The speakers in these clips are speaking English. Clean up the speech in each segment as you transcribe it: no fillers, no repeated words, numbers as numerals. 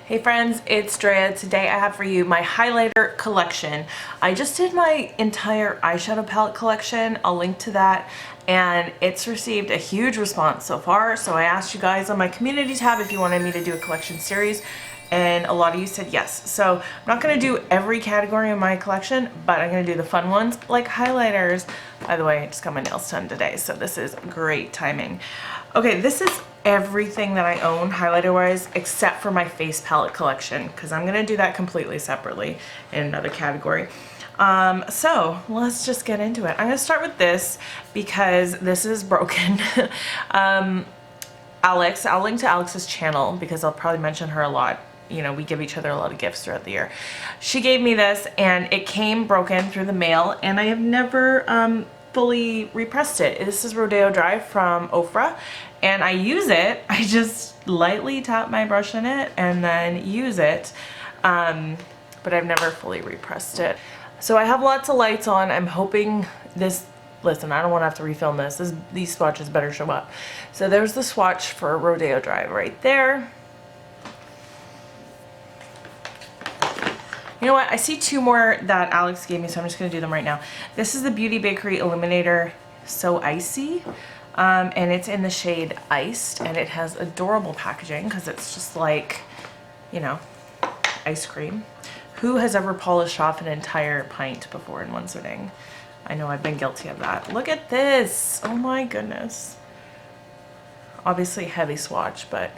Hey friends, it's Drea. Today I have for you my highlighter collection. I just did my entire eyeshadow palette collection. I'll link to that, and it's received a huge response so far. So I asked you guys on my community tab if you wanted me to do a collection series, and a lot of you said yes. So I'm not going to do every category in my collection, but I'm going to do the fun ones like highlighters. By the way, I just got my nails done today, so this is great timing. Okay, this is everything that I own highlighter wise except for my face palette collection, because I'm gonna do that completely separately in another category. So let's just get into it. I'm gonna start with this because this is broken. Alex, I'll link to Alex's channel because I'll probably mention her a lot. You know, we give each other a lot of gifts throughout the year. She gave me this and it came broken through the mail, and I have never fully repressed it. This is Rodeo Dry from Ofra, and I use it. I just lightly tap my brush in it and then use it, but I've never fully repressed it. So I have lots of lights on. I'm hoping this, listen, I don't want to have to refilm this. These swatches better show up. So there's the swatch for Rodeo Dry right there. You know what? I see two more that Alex gave me, so I'm just going to do them right now. This is the Beauty Bakery Illuminator So Icy, and it's in the shade Iced, and it has adorable packaging because it's just like, you know, ice cream. Who has ever polished off an entire pint before in one sitting? I know I've been guilty of that. Look at this. Oh my goodness. Obviously heavy swatch, but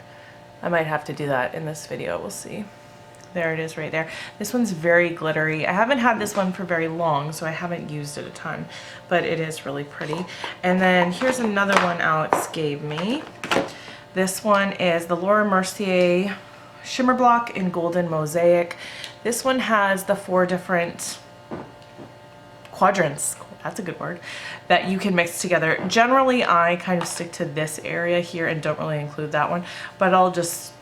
I might have to do that in this video. We'll see. There it is right there. This one's very glittery. I haven't had this one for very long, so I haven't used it a ton, but it is really pretty. And then here's another one Alex gave me. This one is the Laura Mercier Shimmer Block in Golden Mosaic. This one has the 4 different quadrants, that's a good word, that you can mix together. Generally, I kind of stick to this area here and don't really include that one, but I'll just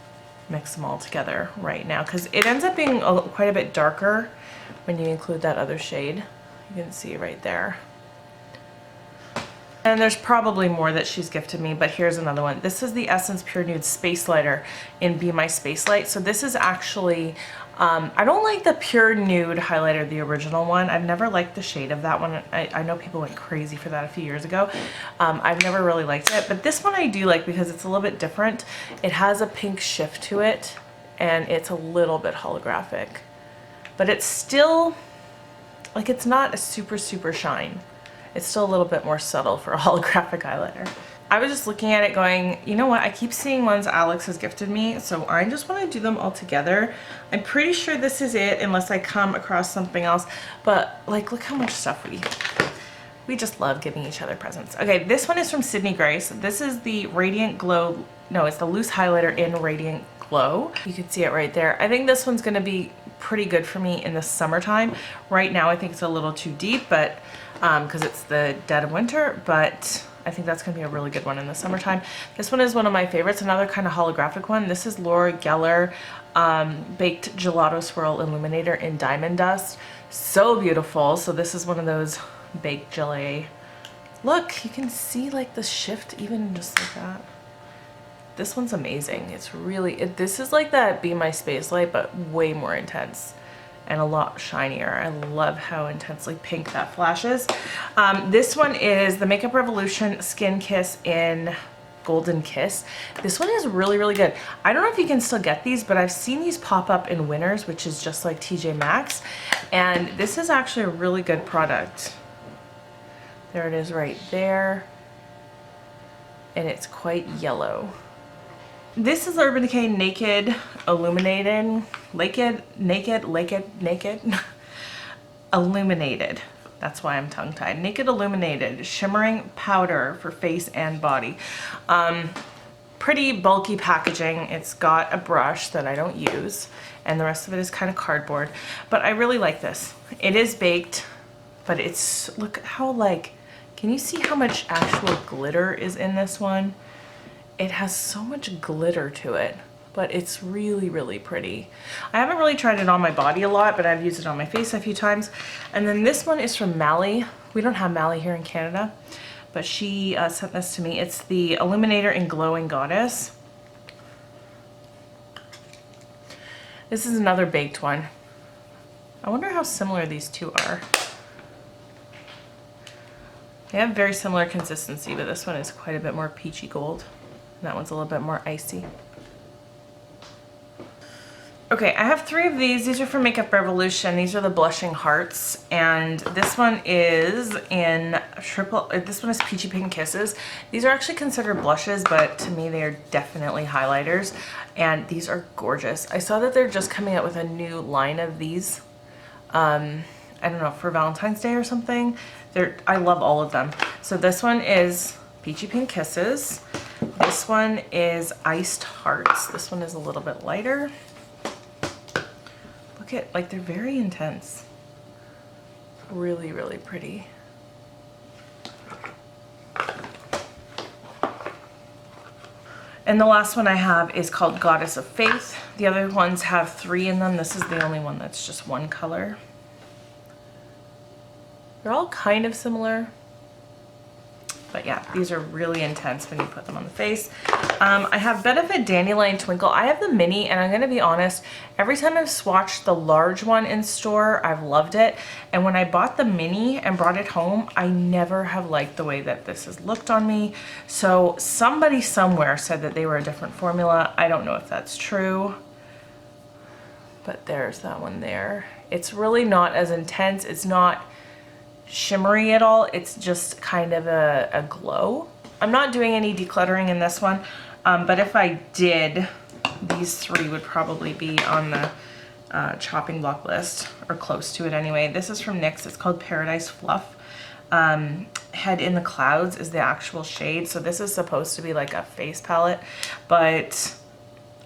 mix them all together right now because it ends up being quite a bit darker when you include that other shade. You can see right there. And there's probably more that she's gifted me, but here's another one. This is the Essence Pure Nude Space Lighter in Be My Space Light. So this is actually, I don't like the Pure Nude highlighter, the original one. I've never liked the shade of that one. I know people went crazy for that a few years ago. I've never really liked it, but this one I do like because it's a little bit different. It has a pink shift to it, and it's a little bit holographic, but it's still, like, it's not a super shine. It's still a little bit more subtle for a holographic highlighter. I was just looking at it going, you know what, I keep seeing ones Alex has gifted me, so I just want to do them all together. I'm pretty sure this is it unless I come across something else, but like, look how much stuff we just love giving each other presents. Okay, this one is from Sydney Grace. This is the Radiant Glow, no, it's the loose highlighter in Radiant Glow. You can see it right there. I think this one's gonna be pretty good for me in the summertime. Right now I think it's a little too deep, but because it's the dead of winter, but I think that's gonna be a really good one in the summertime. This one is one of my favorites, another kind of holographic one. This is Laura Geller Baked Gelato Swirl Illuminator in Diamond Dust. So beautiful. So this is one of those baked gelée. Look, you can see like the shift even just like that. This one's amazing. It's really, this is like that Be My Space Light, but way more intense and a lot shinier. I love how intensely pink that flashes. This one is the Makeup Revolution Skin Kiss in Golden Kiss. This one is really good. I don't know if you can still get these, but I've seen these pop up in Winners, which is just like TJ Maxx, and this is actually a really good product. There it is right there, and it's quite yellow. This is Urban Decay Naked Illuminated, Illuminated. That's why I'm tongue-tied. Naked Illuminated Shimmering Powder for face and body. Pretty bulky packaging. It's got a brush that I don't use, and the rest of it is kind of cardboard. But I really like this. It is baked, but it's, look how like, can you see how much actual glitter is in this one? It has so much glitter to it, but it's really pretty. I haven't really tried it on my body a lot, but I've used it on my face a few times. And then this one is from Mally. We don't have Mally here in Canada, but she sent this to me. It's the Illuminator in Glowing Goddess. This is another baked one. I wonder how similar these two are. They have very similar consistency, but this one is quite a bit more peachy gold. And that one's a little bit more icy. Okay, I have 3 of these. These are from Makeup Revolution. These are the Blushing Hearts. And this one is in this one is Peachy Pink Kisses. These are actually considered blushes, but to me they are definitely highlighters. And these are gorgeous. I saw that they're just coming out with a new line of these. I don't know, for Valentine's Day or something. I love all of them. So this one is Peachy Pink Kisses. This one is Iced Hearts. This one is a little bit lighter. Look at, like, they're very intense. Really, really pretty. And the last one I have is called Goddess of Faith. The other ones have 3 in them. This is the only one that's just one color. They're all kind of similar. But yeah, these are really intense when you put them on the face. I have Benefit Dandelion Twinkle. I have the mini, and I'm gonna be honest, every time I've swatched the large one in store, I've loved it. And when I bought the mini and brought it home, I never have liked the way that this has looked on me. So somebody somewhere said that they were a different formula. I don't know if that's true, but there's that one there. It's really not as intense. It's not shimmery at all. It's just kind of a glow. I'm not doing any decluttering in this one, but if I did, these 3 would probably be on the chopping block list, or close to it anyway. This is from NYX. It's called Paradise Fluff. Head in the Clouds is the actual shade. So this is supposed to be like a face palette, but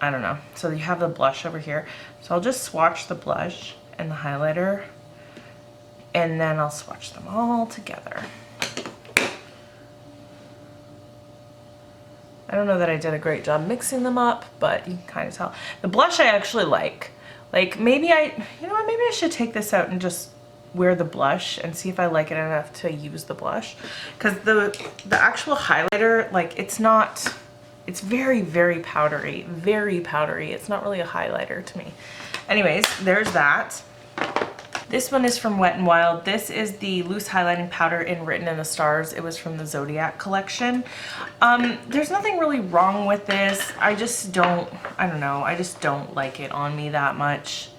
I don't know. So you have the blush over here. So I'll just swatch the blush and the highlighter, and then I'll swatch them all together. I don't know that I did a great job mixing them up, but you can kind of tell. The blush I actually like. Like, maybe you know what, maybe I should take this out and just wear the blush and see if I like it enough to use the blush. Because the actual highlighter, like, it's very, very powdery. Very powdery. It's not really a highlighter to me. Anyways, there's that. This one is from Wet n Wild. This is the loose highlighting powder in Written in the Stars. It was from the Zodiac collection. There's nothing really wrong with this. I just don't like it on me that much.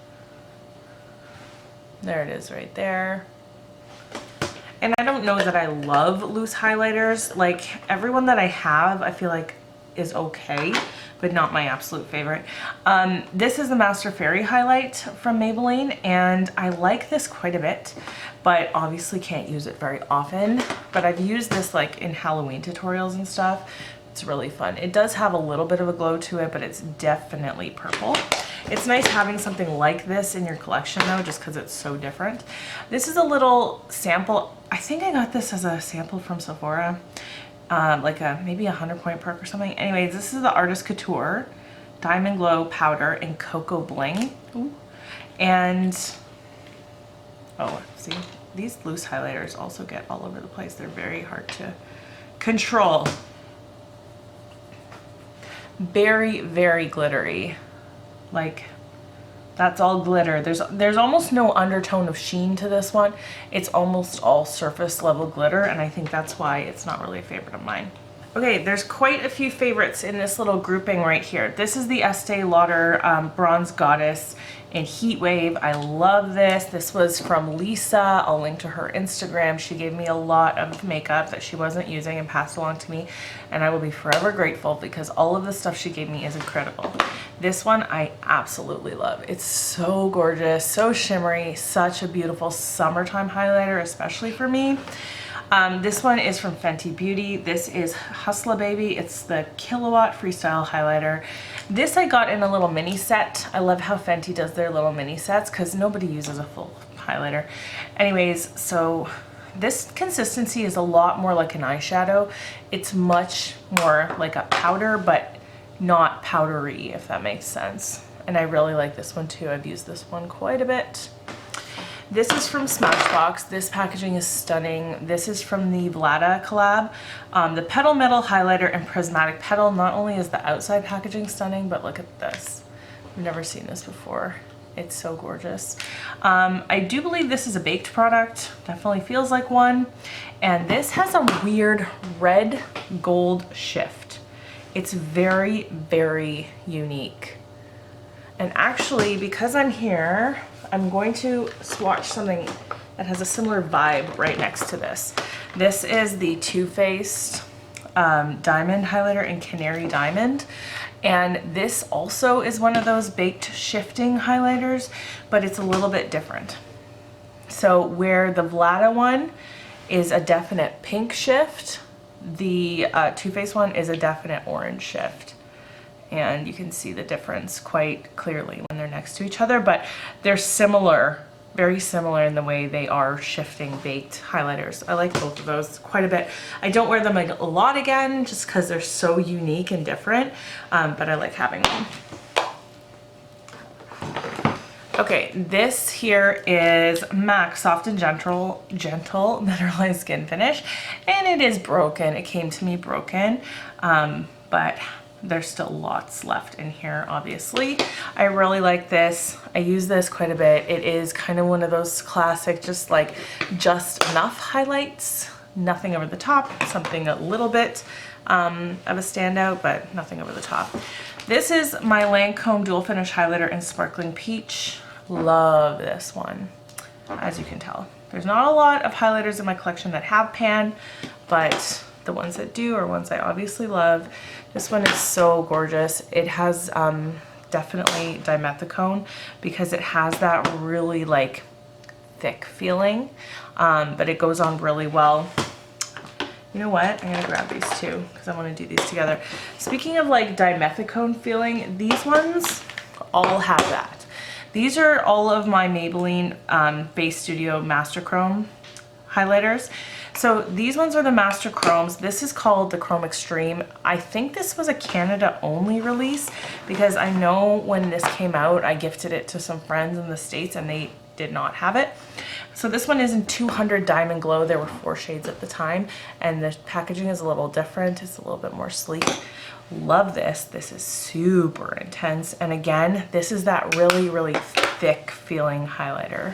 There it is right there. And I don't know that I love loose highlighters. Like, everyone that I have, I feel like is okay, but not my absolute favorite. This is the Master Fairy highlight from Maybelline, and I like this quite a bit, but obviously can't use it very often. But I've used this like in Halloween tutorials and stuff. It's really fun. It does have a little bit of a glow to it, but it's definitely purple. It's nice having something like this in your collection though, just because it's so different. This is a little sample. I think I got this as a sample from Sephora. Like maybe a 100-point perk or something. Anyways, this is the Artist Couture Diamond Glow Powder in Cocoa Bling. Ooh. And, oh, see, these loose highlighters also get all over the place. They're very hard to control. Very, very glittery. Like, that's all glitter. There's almost no undertone of sheen to this one. It's almost all surface level glitter, and I think that's why it's not really a favorite of mine. Okay, there's quite a few favorites in this little grouping right here. This is the Estee Lauder Bronze Goddess in Heat Wave. I love this. This was from Lisa. I'll link to her Instagram. She gave me a lot of makeup that she wasn't using and passed along to me, and I will be forever grateful because all of the stuff she gave me is incredible. This one I absolutely love. It's so gorgeous, so shimmery, such a beautiful summertime highlighter, especially for me. This one is from Fenty Beauty. This is Hustla Baby. It's the Kilowatt Freestyle Highlighter. This I got in a little mini set. I love how Fenty does their little mini sets because nobody uses a full highlighter. Anyways, so this consistency is a lot more like an eyeshadow. It's much more like a powder, but not powdery, if that makes sense. And I really like this one too. I've used this one quite a bit. This is from Smashbox. This packaging is stunning. This is from the Vlada collab. The Petal Metal Highlighter and Prismatic Petal. Not only is the outside packaging stunning, but look at this. I've never seen this before. It's so gorgeous. I do believe this is a baked product. Definitely feels like one. And this has a weird red gold shift. It's very, very unique. And actually, because I'm here, I'm going to swatch something that has a similar vibe right next to this. This is the Too Faced Diamond Highlighter in Canary Diamond. And this also is one of those baked shifting highlighters, but it's a little bit different. So where the Vlada one is a definite pink shift, the Too Faced one is a definite orange shift. And you can see the difference quite clearly when they're next to each other, but they're similar, very similar in the way they are shifting baked highlighters. I like both of those quite a bit. I don't wear them like a lot again, just because they're so unique and different, but I like having them. Okay, this here is MAC Soft and Gentle Mineralized Skin Finish, and it is broken. It came to me broken, but there's still lots left in here, obviously. I really like this. I use this quite a bit. It is kind of one of those classic, just enough highlights, nothing over the top, something a little bit of a standout, but nothing over the top. This is my Lancome Dual Finish Highlighter in Sparkling Peach. Love this one, as you can tell. There's not a lot of highlighters in my collection that have pan, but the ones that do are ones I obviously love. This one is so gorgeous. It has definitely dimethicone because it has that really like thick feeling, but it goes on really well. You know what? I'm gonna grab these two because I want to do these together. Speaking of like dimethicone feeling, these ones all have that. These are all of my Maybelline Base Studio Master Chrome highlighters. So these ones are the Master Chromes. This is called the Chrome Extreme. I think this was a Canada only release because I know when this came out, I gifted it to some friends in the States and they did not have it. So this one is in 200 Diamond Glow. There were 4 shades at the time, and the packaging is a little different. It's a little bit more sleek. Love this. This is super intense. And again, this is that really, really thick feeling highlighter.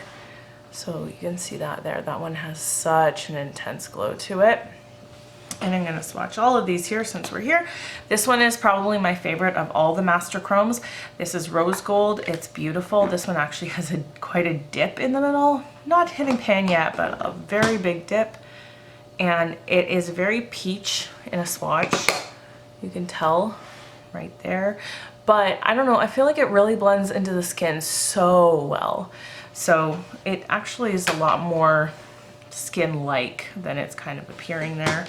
So you can see that there. That one has such an intense glow to it. And I'm gonna swatch all of these here since we're here. This one is probably my favorite of all the Master Chromes. This is Rose Gold. It's beautiful. This one actually has quite a dip in the middle. Not hitting pan yet, but a very big dip. And it is very peach in a swatch. You can tell right there. But I don't know, I feel like it really blends into the skin so well. So it actually is a lot more skin-like than it's kind of appearing there.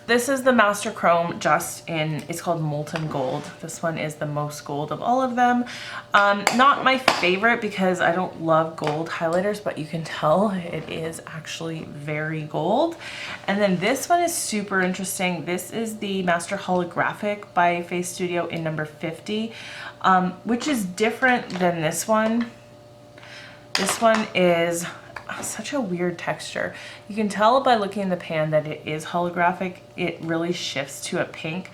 This is the Master Chrome just in, it's called Molten Gold. This one is the most gold of all of them. Not my favorite because I don't love gold highlighters, but you can tell it is actually very gold. And then this one is super interesting. This is the Master Holographic by Face Studio in number 50, which is different than this one. This one is such a weird texture. You can tell by looking in the pan that it is holographic. It really shifts to a pink.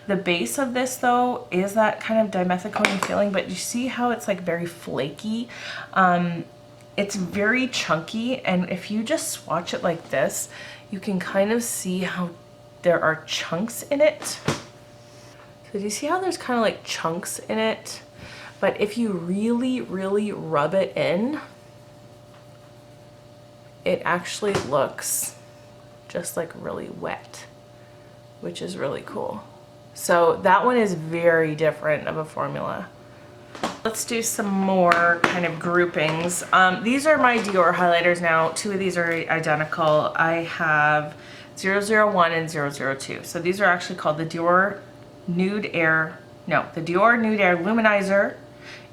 The base of this though is that kind of dimethicone feeling, but you see how it's like very flaky. It's very chunky, and if you just swatch it like this, you can kind of see how there are chunks in it. So do you see how there's kind of like chunks in it? But if you really, really rub it in, it actually looks just like really wet, which is really cool. So that one is very different of a formula. Let's do some more kind of groupings. These are my Dior highlighters now. 2 of these are identical. I have 001 and 002. So these are actually called the Dior Nude Air Luminizer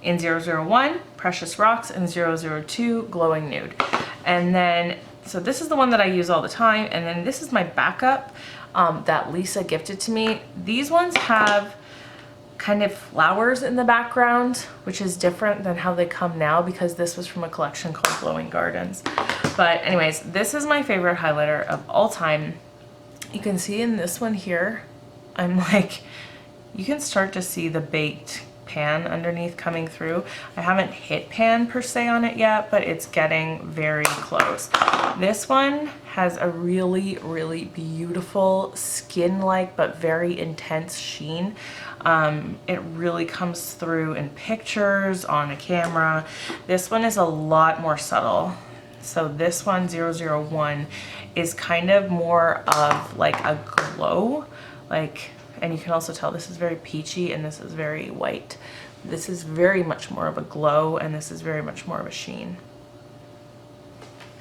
in 001, Precious Rocks, and 002, Glowing Nude. And then, so this is the one that I use all the time, and then this is my backup that Lisa gifted to me. These ones have kind of flowers in the background, which is different than how they come now because this was from a collection called Glowing Gardens. But anyways, this is my favorite highlighter of all time. You can see in this one here, I'm like, you can start to see the baked pan underneath coming through. I haven't hit pan per se on it yet, but it's getting very close. This one has a really, really beautiful skin-like but very intense sheen. It really comes through in pictures, on a camera. This one is a lot more subtle. So this one, 001, is kind of more of like a glow, like, and you can also tell this is very peachy and this is very white. This is very much more of a glow and this is very much more of a sheen.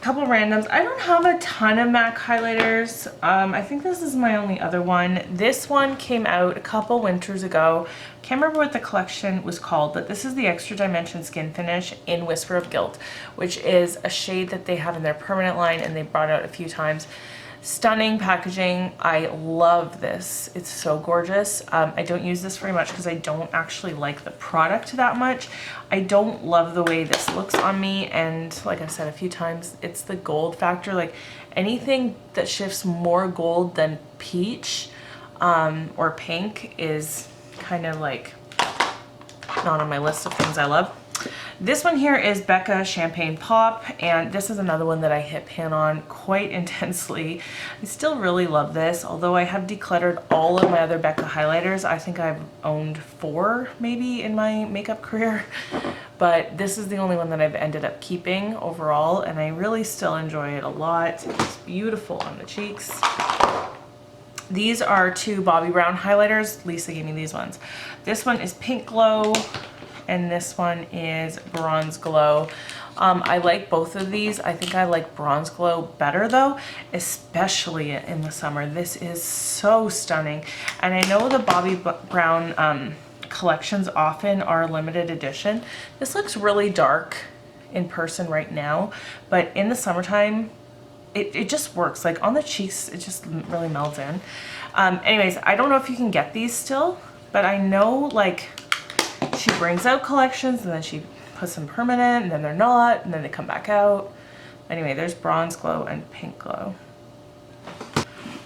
Couple randoms. I don't have a ton of MAC highlighters. I think this is my only other one. This one came out a couple winters ago. Can't remember what the collection was called, but this is the Extra Dimension Skin Finish in Whisper of Guilt, which is a shade that they have in their permanent line and they brought out a few times. Stunning packaging. I love this. It's so gorgeous. I don't use this very much because I don't actually like the product that much. I don't love the way this looks on me, and like I've said a few times, it's the gold factor. Like anything that shifts more gold than peach or pink is kind of like not on my list of things I love. This one here is Becca Champagne Pop, and this is another one that I hit pan on quite intensely. I still really love this, although I have decluttered all of my other Becca highlighters. I think I've owned 4 maybe in my makeup career, but this is the only one that I've ended up keeping overall, and I really still enjoy it a lot. It's beautiful on the cheeks. These are 2 Bobbi Brown highlighters. Lisa gave me these ones. This one is Pink Glow, and this one is Bronze Glow. I like both of these. I think I like Bronze Glow better though, especially in the summer. This is so stunning. And I know the Bobbi Brown collections often are limited edition. This looks really dark in person right now, but in the summertime, it just works. Like on the cheeks, it just really melds in. Anyways, I don't know if you can get these still, but I know like she brings out collections and then she puts them permanent and then they're not and then they come back out. Anyway, there's Bronze Glow and Pink Glow.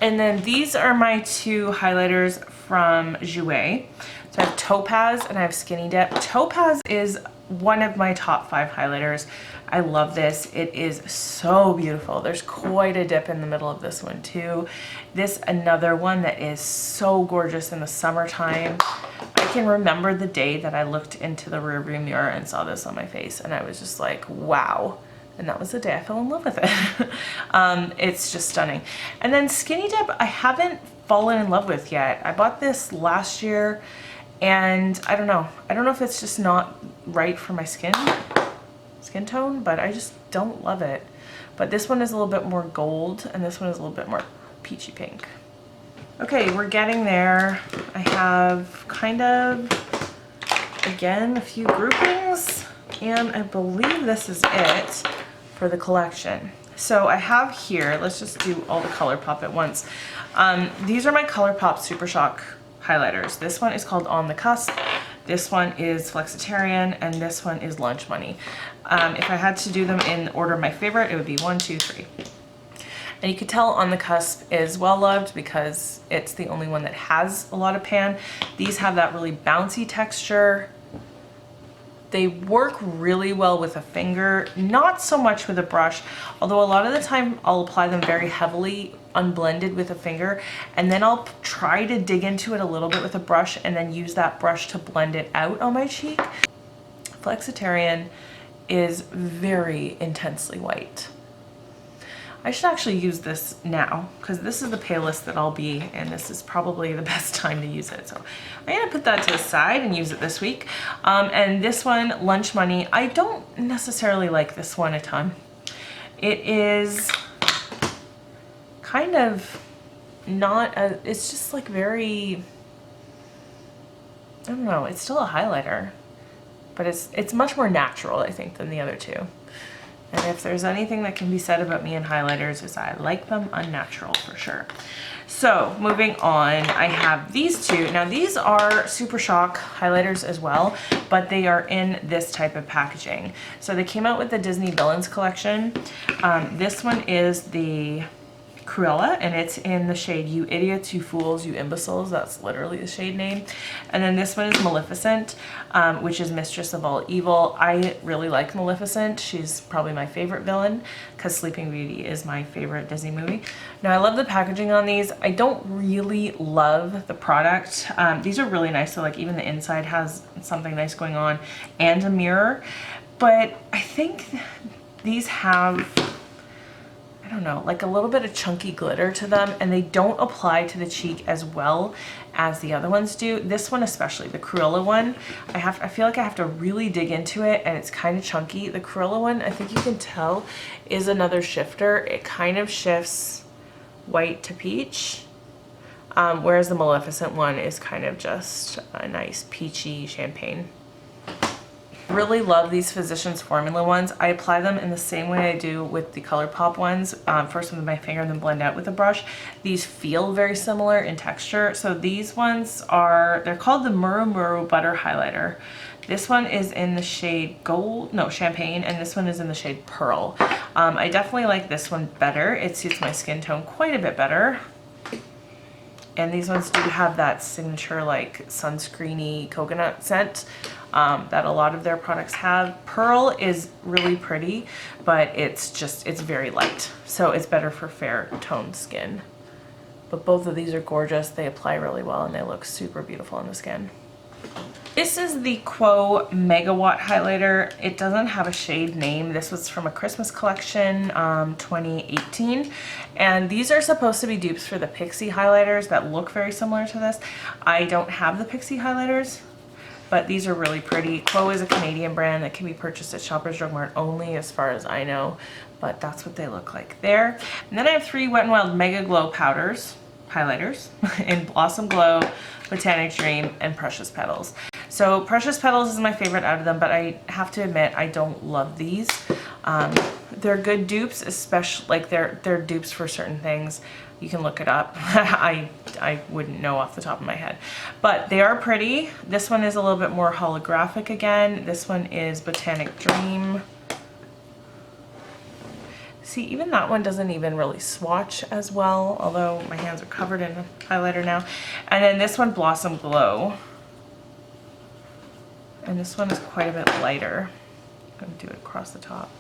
And then these are my 2 highlighters from Jouer. So I have Topaz and I have Skinny Dip. Topaz is one of my top 5 highlighters. I love this. It is so beautiful. There's quite a dip in the middle of this one too. This another one that is so gorgeous in the summertime. I can remember the day that I looked into the rearview mirror and saw this on my face and I was just like, wow. And that was the day I fell in love with it. It's just stunning. And then Skinny Dip, I haven't fallen in love with yet. I bought this last year and I don't know. I don't know if it's just not right for my skin tone, but I just don't love it. But this one is a little bit more gold and this one is a little bit more peachy pink. Okay, we're getting there. I have kind of, again, a few groupings, and I believe this is it for the collection. So I have here, let's just do all the ColourPop at once. These are my ColourPop Super Shock highlighters. This one is called On the Cusp. This one is Flexitarian, and this one is Lunch Money. If I had to do them in order of my favorite, it would be 1, 2, 3. And you could tell On the Cusp is well loved because it's the only one that has a lot of pan. These have that really bouncy texture. They work really well with a finger, not so much with a brush, although a lot of the time I'll apply them very heavily unblended with a finger, and then I'll try to dig into it a little bit with a brush and then use that brush to blend it out on my cheek. Flexitarian is very intensely white. I should actually use this now because this is the palest that I'll be, and this is probably the best time to use it. So I'm gonna put that to the side and use it this week. And this one, Lunch Money, I don't necessarily like this one a ton. It is kind of not a, it's just like very, I don't know, it's still a highlighter, but it's much more natural, I think, than the other 2. And if there's anything that can be said about me and highlighters is I like them unnatural for sure. So moving on, I have these 2. Now these are Super Shock highlighters as well, but they are in this type of packaging. So they came out with the Disney Villains collection. This one is the Cruella, and it's in the shade You Idiots, You Fools, You Imbeciles. That's literally the shade name. And then this one is Maleficent, which is Mistress of All Evil. I really like Maleficent. She's probably my favorite villain because Sleeping Beauty is my favorite Disney movie. Now, I love the packaging on these. I don't really love the product. These are really nice. So like even the inside has something nice going on and a mirror. But I think these have, I don't know, like a little bit of chunky glitter to them, and they don't apply to the cheek as well as the other ones do. This one especially, the Cruella one, I feel like I have to really dig into it, and it's kind of chunky. The Cruella one, I think you can tell, is another shifter. It kind of shifts white to peach, whereas the Maleficent one is kind of just a nice peachy champagne. Really love these Physicians Formula ones. I apply them in the same way I do with the ColourPop ones. First with my finger and then blend out with a brush. These feel very similar in texture. So these ones are, they're called the Muru Muru Butter Highlighter. This one is in the shade Champagne, and this one is in the shade Pearl. I definitely like this one better. It suits my skin tone quite a bit better. And these ones do have that signature like sunscreeny coconut scent that a lot of their products have. Pearl is really pretty, but it's very light. So it's better for fair toned skin. But both of these are gorgeous. They apply really well and they look super beautiful on the skin. This is the Quo Megawatt Highlighter. It doesn't have a shade name. This was from a Christmas collection, 2018. And these are supposed to be dupes for the Pixie highlighters that look very similar to this. I don't have the Pixie highlighters, but these are really pretty. Quo is a Canadian brand that can be purchased at Shoppers Drug Mart only, as far as I know. But that's what they look like there. And then I have 3 Wet n Wild Mega Glow highlighters in Blossom Glow, Botanic Dream, and Precious Petals. So Precious Petals is my favorite out of them, but I have to admit I don't love these. They're good dupes, especially like they're dupes for certain things. You can look it up. I wouldn't know off the top of my head, but they are pretty. This one is a little bit more holographic again. This one is Botanic Dream. See, even that one doesn't even really swatch as well, although my hands are covered in highlighter now. And then this one, Blossom Glow. And this one is quite a bit lighter. I'm gonna do it across the top.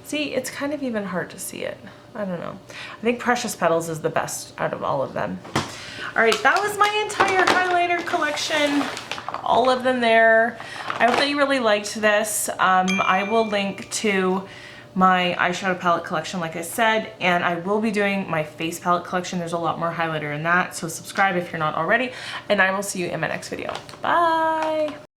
See, it's kind of even hard to see it. I don't know. I think Precious Petals is the best out of all of them. All right, that was my entire highlighter collection. All of them there. I hope that you really liked this. I will link to my eyeshadow palette collection, like I said, and I will be doing my face palette collection. There's a lot more highlighter in that, so subscribe if you're not already, and I will see you in my next video. Bye!